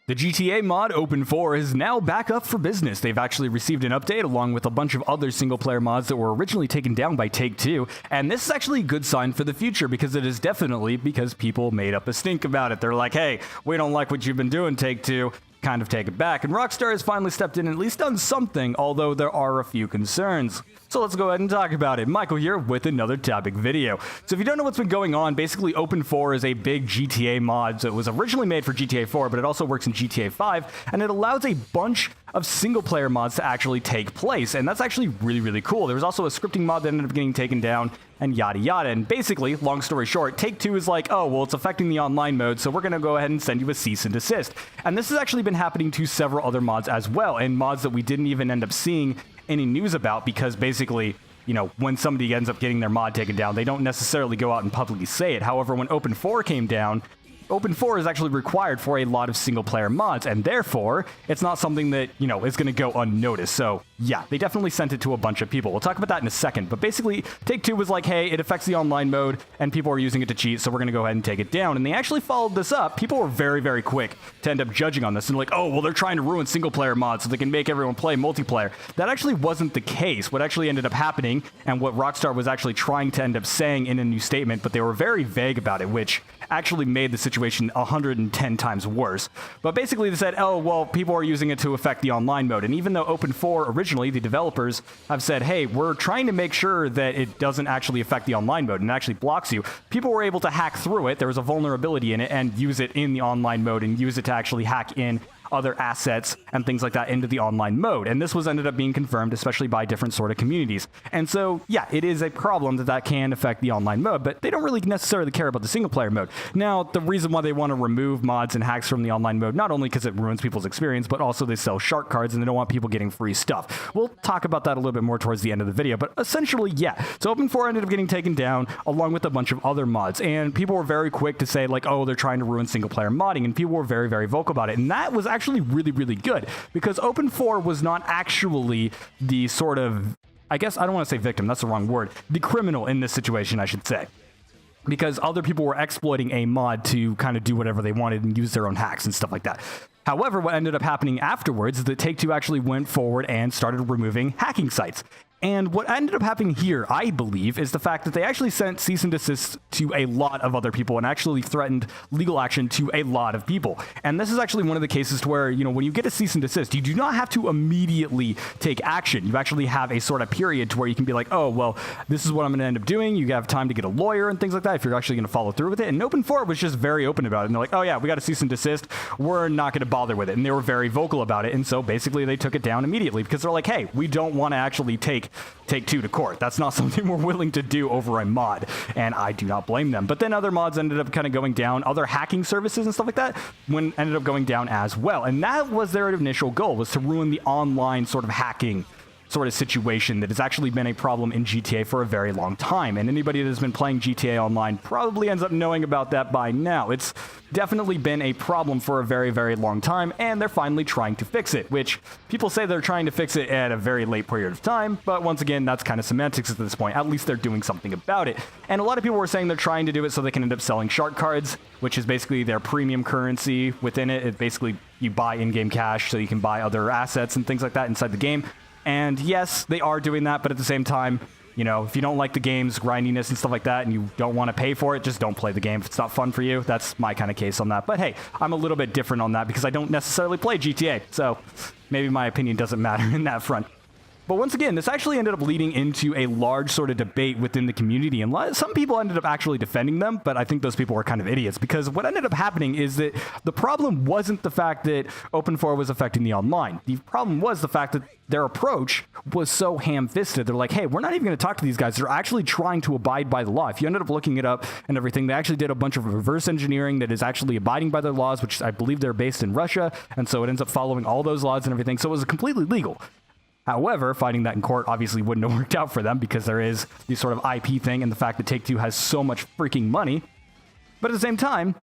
The GTA mod Open4 is now back up for business. They've actually received an update along with a bunch of other single-player mods that were originally taken down by Take-Two, and this is actually a good sign for the future because it is definitely because people made up a stink about it. They're like, hey, we don't like what you've been doing, Take-Two. Kind of take it back, and RockStar has finally stepped in and at least done something, although there are a few concerns. So let's go ahead and talk about it. Michael here with another topic video. So if you don't know what's been going on, basically Open4 is a big GTA mod. So it was originally made for GTA 4, but it also works in GTA 5, and it allows a bunch of single-player mods to actually take place, and that's actually really, really cool. There was also a scripting mod that ended up getting taken down, and yada yada, and basically, long story short, Take-Two is like, oh, well, it's affecting the online mode, so we're gonna go ahead and send you a cease and desist. And this has actually been happening to several other mods as well, and mods that we didn't even end up seeing any news about, because basically, you know, when somebody ends up getting their mod taken down, they don't necessarily go out and publicly say it. However, when Open4 came down, Open4 is actually required for a lot of single-player mods, and therefore, it's not something that, you know, is going to go unnoticed. So, yeah, they definitely sent it to a bunch of people. We'll talk about that in a second, but basically, Take-Two was like, hey, it affects the online mode, and people are using it to cheat, so we're going to go ahead and take it down. And they actually followed this up. People were very, very quick to end up judging on this, and like, oh, well, they're trying to ruin single-player mods so they can make everyone play multiplayer. That actually wasn't the case. What actually ended up happening, and what RockStar was actually trying to end up saying in a new statement, but they were very vague about it, which actually made the situation 110 times worse. But basically they said, oh, well, people are using it to affect the online mode. And even though Open4 originally, the developers have said, hey, we're trying to make sure that it doesn't actually affect the online mode and actually blocks you, people were able to hack through it. There was a vulnerability in it and use it in the online mode and use it to actually hack in other assets and things like that into the online mode. And this was ended up being confirmed, especially by different sort of communities. And so, yeah, it is a problem that can affect the online mode, but they don't really necessarily care about the single player mode. Now, the reason why they want to remove mods and hacks from the online mode, not only because it ruins people's experience, but also they sell shark cards and they don't want people getting free stuff. We'll talk about that a little bit more towards the end of the video, but essentially, yeah. So Open4 ended up getting taken down along with a bunch of other mods, and people were very quick to say like, oh, they're trying to ruin single player modding, and people were very, very vocal about it. And that was actually really, really good, because Open4 was not actually the sort of, I guess I don't want to say victim, that's the wrong word, the criminal in this situation, I should say. Because other people were exploiting a mod to kind of do whatever they wanted and use their own hacks and stuff like that. However, what ended up happening afterwards is that Take-Two actually went forward and started removing hacking sites. And what ended up happening here, I believe, is the fact that they actually sent cease and desist to a lot of other people and actually threatened legal action to a lot of people. And this is actually one of the cases to where, you know, when you get a cease and desist, you do not have to immediately take action. You actually have a sort of period to where you can be like, oh, well, this is what I'm going to end up doing. You have time to get a lawyer and things like that if you're actually going to follow through with it. And Open4 was just very open about it. And they're like, oh, yeah, we got a cease and desist. We're not going to bother with it. And they were very vocal about it. And so basically they took it down immediately because they're like, hey, we don't want to actually take Take-Two to court. That's not something we're willing to do over a mod, and I do not blame them. But then other mods ended up kind of going down, other hacking services and stuff like that ended up going down as well, and that was their initial goal, was to ruin the online sort of hacking sort of situation that has actually been a problem in GTA for a very long time. And anybody that has been playing GTA Online probably ends up knowing about that by now. It's definitely been a problem for a very, very long time, and they're finally trying to fix it, which people say they're trying to fix it at a very late period of time, but once again, that's kind of semantics at this point. At least they're doing something about it. And a lot of people were saying they're trying to do it so they can end up selling shark cards, which is basically their premium currency within it. It basically, you buy in-game cash so you can buy other assets and things like that inside the game. And yes, they are doing that, but at the same time, you know, if you don't like the game's grindiness and stuff like that and you don't want to pay for it, just don't play the game. If it's not fun for you, that's my kind of case on that. But hey, I'm a little bit different on that because I don't necessarily play GTA, so maybe my opinion doesn't matter in that front. But once again, this actually ended up leading into a large sort of debate within the community, and some people ended up actually defending them, but I think those people were kind of idiots, because what ended up happening is that the problem wasn't the fact that Open4 was affecting the online. The problem was the fact that their approach was so ham-fisted. They're like, hey, we're not even going to talk to these guys. They're actually trying to abide by the law. If you ended up looking it up and everything, they actually did a bunch of reverse engineering that is actually abiding by their laws, which I believe they're based in Russia, and so it ends up following all those laws and everything, so it was completely legal. However, fighting that in court obviously wouldn't have worked out for them because there is the sort of IP thing and the fact that Take-Two has so much freaking money. But at the same time,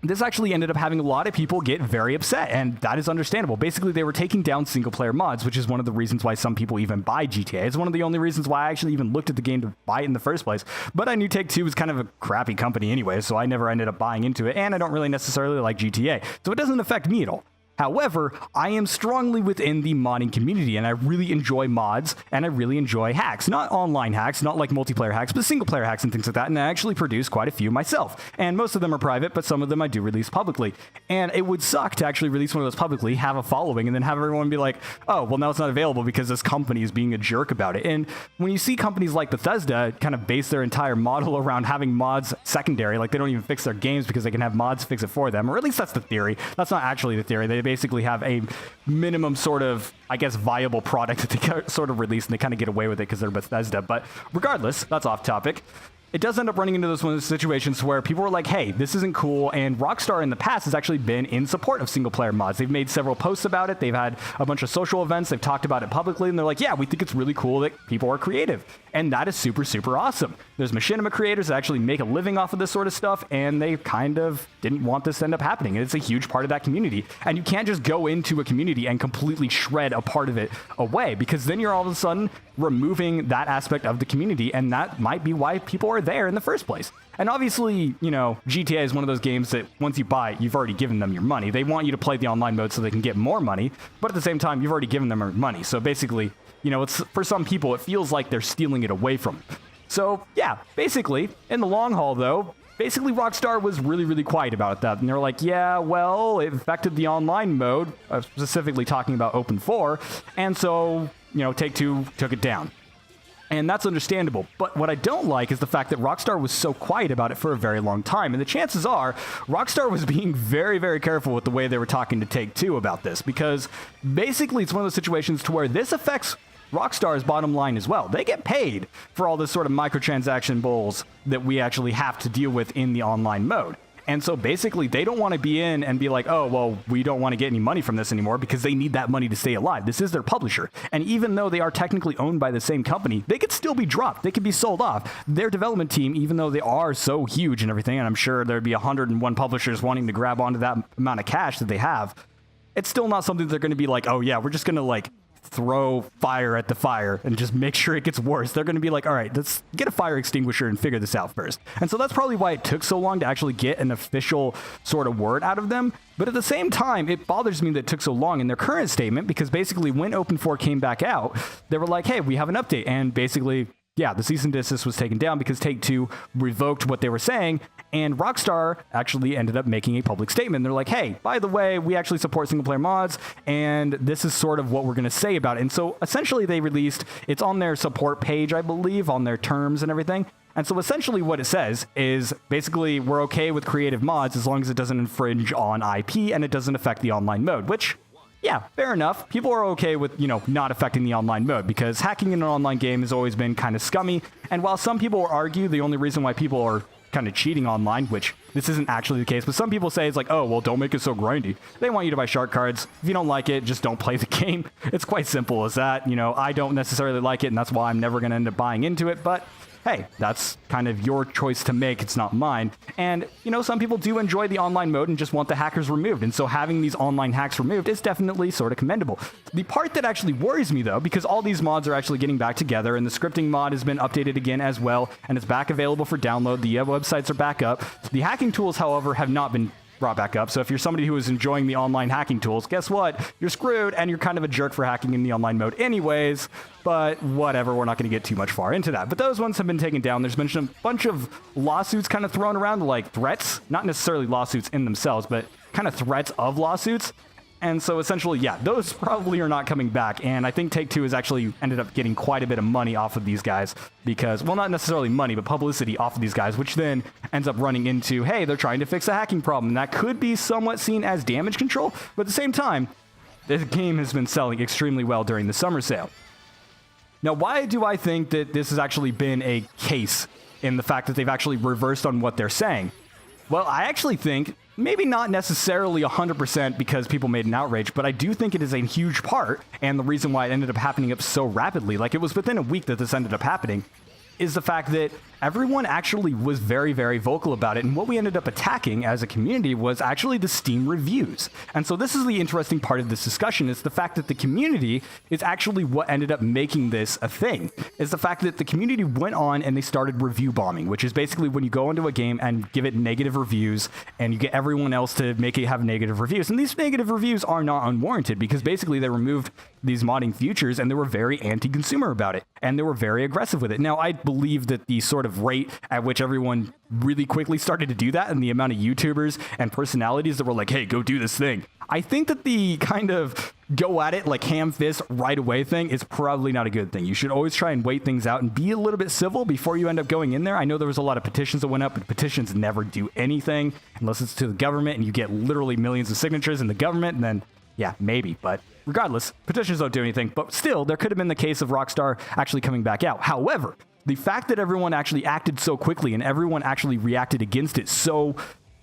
this actually ended up having a lot of people get very upset, and that is understandable. Basically, they were taking down single-player mods, which is one of the reasons why some people even buy GTA. It's one of the only reasons why I actually even looked at the game to buy it in the first place. But I knew Take-Two was kind of a crappy company anyway, so I never ended up buying into it, and I don't really necessarily like GTA, so it doesn't affect me at all. However, I am strongly within the modding community, and I really enjoy mods, and I really enjoy hacks. Not online hacks, not like multiplayer hacks, but single-player hacks and things like that, and I actually produce quite a few myself. And most of them are private, but some of them I do release publicly. And it would suck to actually release one of those publicly, have a following, and then have everyone be like, oh, well, now it's not available because this company is being a jerk about it. And when you see companies like Bethesda kind of base their entire model around having mods secondary, like they don't even fix their games because they can have mods fix it for them, or at least that's the theory. That's not actually the theory. They basically have a minimum sort of, I guess, viable product that they sort of release, and they kind of get away with it because they're Bethesda. But regardless, that's off topic. It does end up running into those one of those situations where people are like, hey, this isn't cool, and RockStar in the past has actually been in support of single-player mods. They've made several posts about it. They've had a bunch of social events. They've talked about it publicly, and they're like, yeah, we think it's really cool that people are creative. And that is super, super awesome. There's machinima creators that actually make a living off of this sort of stuff, and they kind of didn't want this to end up happening. And it's a huge part of that community. And you can't just go into a community and completely shred a part of it away, because then you're all of a sudden removing that aspect of the community, and that might be why people are there in the first place. And obviously, you know, GTA is one of those games that once you buy it, you've already given them your money. They want you to play the online mode so they can get more money, but at the same time, you've already given them your money. So basically, you know, it's, for some people, it feels like they're stealing it away from them. So yeah, basically, in the long haul though, basically Rockstar was really, really quiet about that. And they were like, yeah, well, it affected the online mode, specifically talking about Open 4, and so, you know, Take-Two took it down. And that's understandable. But what I don't like is the fact that Rockstar was so quiet about it for a very long time. And the chances are Rockstar was being very, very careful with the way they were talking to Take-Two about this, because basically it's one of those situations to where this affects Rockstar's bottom line as well. They get paid for all this sort of microtransaction bulls that we actually have to deal with in the online mode. And so basically they don't want to be in and be like, oh, well, we don't want to get any money from this anymore because they need that money to stay alive. This is their publisher. And even though they are technically owned by the same company, they could still be dropped. They could be sold off. Their development team, even though they are so huge and everything, and I'm sure there'd be 101 publishers wanting to grab onto that amount of cash that they have, it's still not something they're going to be like, oh yeah, we're just going to like throw fire at the fire and just make sure it gets worse. They're going to be like, all right, let's get a fire extinguisher and figure this out first. And so that's probably why it took so long to actually get an official sort of word out of them. But at the same time, it bothers me that it took so long in their current statement, because basically when Open 4 came back out, they were like, hey, we have an update. And basically, yeah, the cease and desist was taken down because Take-Two revoked what they were saying, and Rockstar actually ended up making a public statement. They're like, hey, by the way, we actually support single-player mods, and this is sort of what we're going to say about it. And so essentially they released, it's on their support page, I believe, on their terms and everything. And so essentially what it says is basically we're okay with creative mods as long as it doesn't infringe on IP and it doesn't affect the online mode, which, yeah, fair enough. People are okay with, you know, not affecting the online mode, because hacking in an online game has always been kind of scummy. And while some people argue the only reason why people are kind of cheating online, which this isn't actually the case, but some people say it's like, oh, well, don't make it so grindy. They want you to buy shark cards. If you don't like it, just don't play the game. It's quite simple as that. You know, I don't necessarily like it, and that's why I'm never going to end up buying into it, but hey, that's kind of your choice to make. It's not mine. And, you know, some people do enjoy the online mode and just want the hackers removed. And so having these online hacks removed is definitely sort of commendable. The part that actually worries me, though, because all these mods are actually getting back together, and the scripting mod has been updated again as well, and it's back available for download. The websites are back up. The hacking tools, however, have not been brought back up. So if you're somebody who is enjoying the online hacking tools, guess what? You're screwed, and you're kind of a jerk for hacking in the online mode anyways. But whatever, we're not going to get too much far into that. But those ones have been taken down. There's been a bunch of lawsuits kind of thrown around, like threats, not necessarily lawsuits in themselves, but kind of threats of lawsuits. And so essentially, yeah, those probably are not coming back. And I think Take-Two has actually ended up getting quite a bit of money off of these guys because, well, not necessarily money, but publicity off of these guys, which then ends up running into, hey, they're trying to fix a hacking problem. And that could be somewhat seen as damage control. But at the same time, this game has been selling extremely well during the summer sale. Now, why do I think that this has actually been a case in the fact that they've actually reversed on what they're saying? Well, I actually think maybe not necessarily 100% because people made an outrage, but I do think it is a huge part, and the reason why it ended up happening up so rapidly, like it was within a week that this ended up happening, is the fact that everyone actually was very, very vocal about it. And what we ended up attacking as a community was actually the Steam reviews. And so this is the interesting part of this discussion, is the fact that the community is actually what ended up making this a thing, is the fact that the community went on and they started review bombing, which is basically when you go into a game and give it negative reviews and you get everyone else to make it have negative reviews. And these negative reviews are not unwarranted, because basically they removed these modding features and they were very anti-consumer about it and they were very aggressive with it. Now, I believe that the sort of rate at which everyone really quickly started to do that and the amount of YouTubers and personalities that were like, hey, go do this thing, I think that the kind of go at it like ham fist right away thing is probably not a good thing. You should always try and wait things out and be a little bit civil before you end up going in there. I know there was a lot of petitions that went up, but petitions never do anything unless it's to the government and you get literally millions of signatures in the government, and then yeah, maybe. But regardless, petitions don't do anything. But still, there could have been the case of RockStar actually coming back out. However, the fact that everyone actually acted so quickly and everyone actually reacted against it so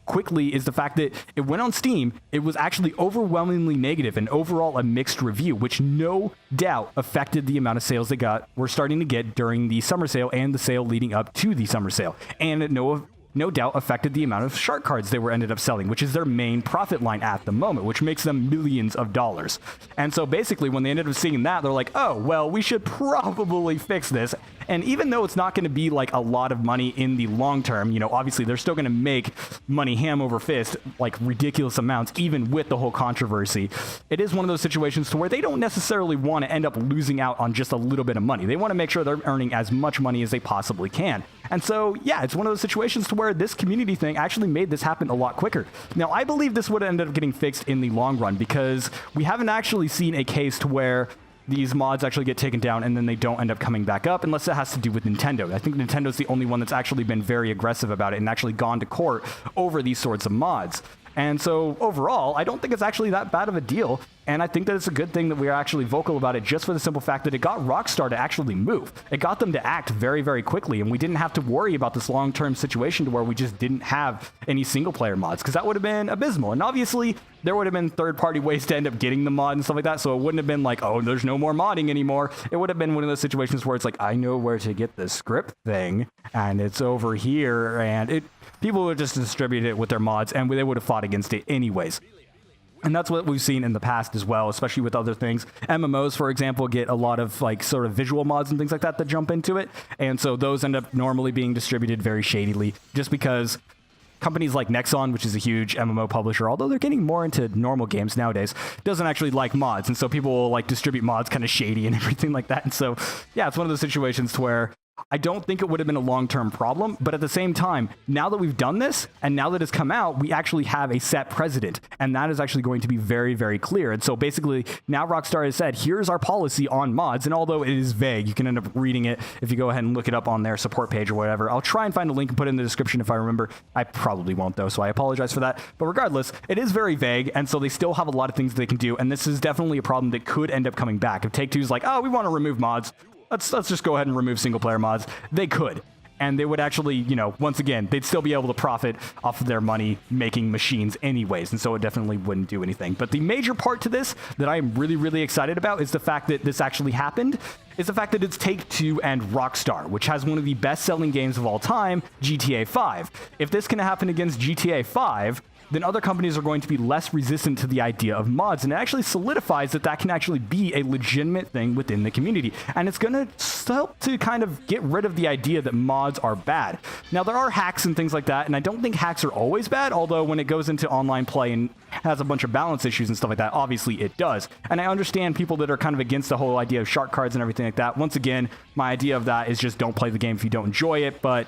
quickly is the fact that it went on Steam. It was actually overwhelmingly negative and overall a mixed review, which no doubt affected the amount of sales they were starting to get during the summer sale and the sale leading up to the summer sale. And no doubt affected the amount of shark cards they ended up selling, which is their main profit line at the moment, which makes them millions of dollars. And so basically when they ended up seeing that, they're like, oh, well, we should probably fix this. And even though it's not going to be like a lot of money in the long term, you know, obviously they're still going to make money ham over fist, like ridiculous amounts, even with the whole controversy. It is one of those situations to where they don't necessarily want to end up losing out on just a little bit of money. They want to make sure they're earning as much money as they possibly can. And so, yeah, it's one of those situations to where this community thing actually made this happen a lot quicker. Now, I believe this would end up getting fixed in the long run, because we haven't actually seen a case to where these mods actually get taken down and then they don't end up coming back up, unless it has to do with Nintendo. I think Nintendo's the only one that's actually been very aggressive about it and actually gone to court over these sorts of mods. And so overall, I don't think it's actually that bad of a deal. And I think that it's a good thing that we are actually vocal about it, just for the simple fact that it got RockStar to actually move. It got them to act very, very quickly. And we didn't have to worry about this long-term situation to where we just didn't have any single-player mods, because that would have been abysmal. And obviously, there would have been third-party ways to end up getting the mod and stuff like that. So it wouldn't have been like, oh, there's no more modding anymore. It would have been one of those situations where it's like, I know where to get the script thing, and it's over here. And people would just distribute it with their mods, and they would have fought against it anyways. And that's what we've seen in the past as well, especially with other things. MMOs, for example, get a lot of like sort of visual mods and things like that that jump into it. And so those end up normally being distributed very shadily, just because companies like Nexon, which is a huge MMO publisher, although they're getting more into normal games nowadays, doesn't actually like mods. And so people will like distribute mods kind of shady and everything like that. And so, yeah, it's one of those situations to where I don't think it would have been a long-term problem, but at the same time, now that we've done this, and now that it's come out, we actually have a set precedent, and that is actually going to be very, very clear. And so basically, now RockStar has said, here's our policy on mods, and although it is vague, you can end up reading it if you go ahead and look it up on their support page or whatever. I'll try and find a link and put it in the description if I remember. I probably won't, though, so I apologize for that. But regardless, it is very vague, and so they still have a lot of things they can do, and this is definitely a problem that could end up coming back. If Take-Two's like, oh, we want to remove mods, let's just go ahead and remove single-player mods. They could. And they would actually, you know, once again, they'd still be able to profit off of their money-making machines anyways, and so it definitely wouldn't do anything. But the major part to this that I'm really, really excited about is the fact that this actually happened, is the fact that it's Take-Two and RockStar, which has one of the best-selling games of all time, GTA 5. If this can happen against GTA 5, then other companies are going to be less resistant to the idea of mods, and it actually solidifies that that can actually be a legitimate thing within the community, and it's going to help to kind of get rid of the idea that mods are bad. Now, there are hacks and things like that, and I don't think hacks are always bad, although when it goes into online play and has a bunch of balance issues and stuff like that, obviously it does. And I understand people that are kind of against the whole idea of shark cards and everything like that. Once again, my idea of that is just don't play the game if you don't enjoy it, but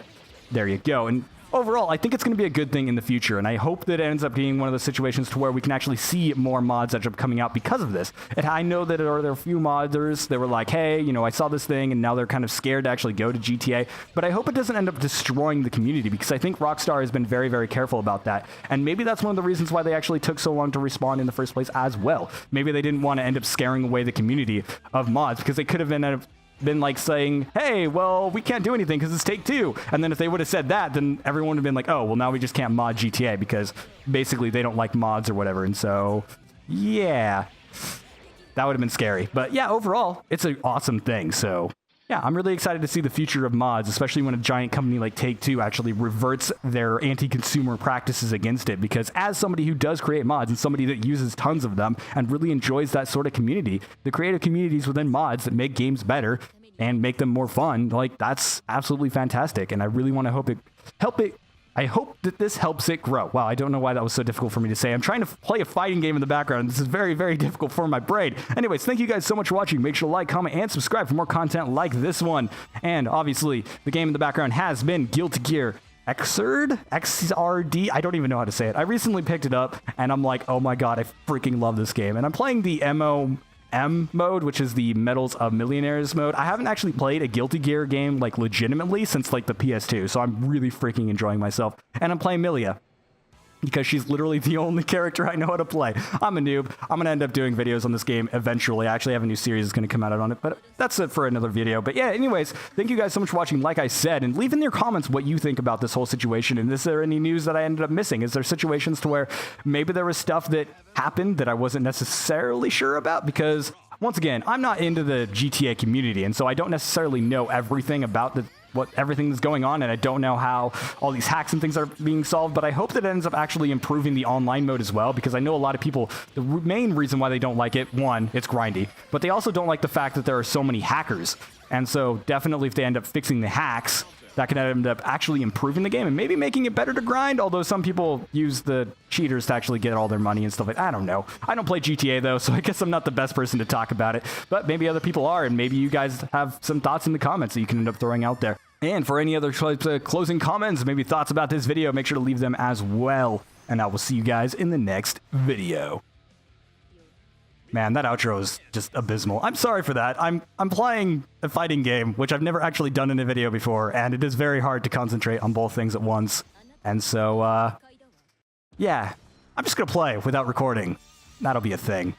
there you go. And overall, I think it's going to be a good thing in the future, and I hope that it ends up being one of those situations to where we can actually see more mods that are coming out because of this. And I know that there are a few modders that were like, hey, you know, I saw this thing, and now they're kind of scared to actually go to GTA, but I hope it doesn't end up destroying the community, because I think RockStar has been very, very careful about that, and maybe that's one of the reasons why they actually took so long to respawn in the first place as well. Maybe they didn't want to end up scaring away the community of mods, because they could have been like saying, hey, well, we can't do anything because it's Take-Two. And then if they would have said that, then everyone would have been like, oh, well, now we just can't mod GTA because basically they don't like mods or whatever. And so, yeah, that would have been scary. But yeah, overall, it's an awesome thing. So yeah, I'm really excited to see the future of mods, especially when a giant company like Take-Two actually reverts their anti-consumer practices against it. Because as somebody who does create mods and somebody that uses tons of them and really enjoys that sort of community, the creative communities within mods that make games better and make them more fun, like, that's absolutely fantastic. And I really want to I hope that this helps it grow. Wow, I don't know why that was so difficult for me to say. I'm trying to play a fighting game in the background. This is very, very difficult for my brain. Anyways, thank you guys so much for watching. Make sure to like, comment, and subscribe for more content like this one. And obviously, the game in the background has been Guilty Gear Xrd? XRD? I don't even know how to say it. I recently picked it up, and I'm like, oh my god, I freaking love this game. And I'm playing the M mode, which is the Medals of Millionaires mode. I haven't actually played a Guilty Gear game, like, legitimately since, like, the PS2, so I'm really freaking enjoying myself. And I'm playing Milia, because she's literally the only character I know how to play. I'm a noob. I'm going to end up doing videos on this game eventually. I actually have a new series that's going to come out on it, but that's it for another video. But yeah, anyways, thank you guys so much for watching, like I said, and leave in your comments what you think about this whole situation. And is there any news that I ended up missing? Is there situations to where maybe there was stuff that happened that I wasn't necessarily sure about? Because, once again, I'm not into the GTA community, and so I don't necessarily know everything about everything that's going on, and I don't know how all these hacks and things are being solved, but I hope that it ends up actually improving the online mode as well, because I know a lot of people, the main reason why they don't like it, one, it's grindy, but they also don't like the fact that there are so many hackers. And so definitely if they end up fixing the hacks, that could end up actually improving the game and maybe making it better to grind, although some people use the cheaters to actually get all their money and stuff like that. I don't know. I don't play GTA, though, so I guess I'm not the best person to talk about it, but maybe other people are, and maybe you guys have some thoughts in the comments that you can end up throwing out there. And for any other closing comments, maybe thoughts about this video, make sure to leave them as well, and I will see you guys in the next video. Man, that outro is just abysmal. I'm sorry for that. I'm playing a fighting game, which I've never actually done in a video before, and it is very hard to concentrate on both things at once. And so, yeah, I'm just gonna play without recording. That'll be a thing.